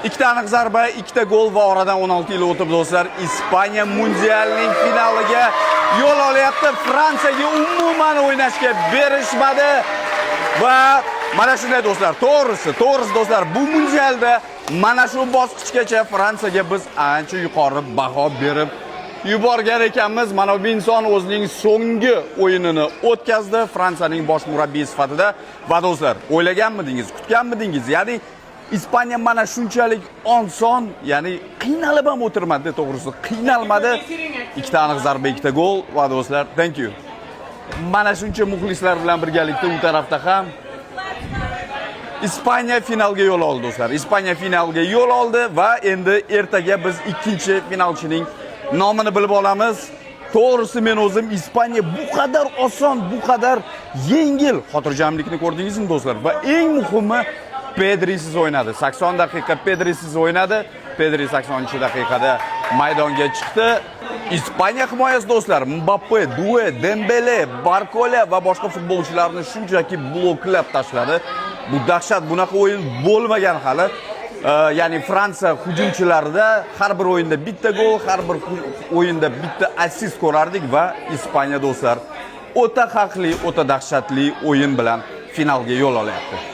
Ikkita aniq zarba, ikkita gol va oradan 16 yil o'tib do'stlar, Ispaniya mundialining finaliga yo'l olyapti. Fransiyaga umuman o'ynashga berishmadi va mana shunday do'stlar, to'g'risi do'stlar, bu mundialda mana shu bosqichgacha Fransiyaga biz ancha yuqori baho berib yuborgan ekanmiz. Mana bu inson o'zining so'nggi o'yinini o'tkazdi Fransiyaning bosh murabbiyi sifatida va do'stlar, o'ylaganmidingiz, kutganmidingiz? Ya'ni Ispaniya mana shunchalik oson, ya'ni qiynalib ham o'tirmadi, to'g'risi qiynalmadi. Ikkita aniq zarba, ikkita gol va do'stlar, thank you. Mana shuncha muxlislar bilan birgalikda u tarafda ham Ispaniya finalga yo'l oldi do'stlar. Ispaniya finalga yo'l oldi va endi ertaga biz ikkinchi finalchining nomini bilib olamiz. To'g'risi men o'zim Ispaniya bu qadar oson, bu qadar yengil xotirjamlikni ko'rdingizmi do'stlar? Va eng muhimi Pedrisiz o'ynadi. 80 daqiqa Pedrisiz o'ynadi. Pedri 80-daqiqada maydonga chiqdi. Ispaniya himoyasi do'stlar, Mbappe, Due, Dembele, Barcola va boshqa futbolchilarni shunchaki bloklab tashladi. Bu dahshat, bunaqa o'yin bo'lmagan hali. Ya'ni Fransiya hujumchilarida har bir o'yinda bitta gol, har bir o'yinda bitta assist ko'rardik va Ispaniya do'stlar o'ta haqli, o'ta dahshatli o'yin bilan finalga yo'l olyapti.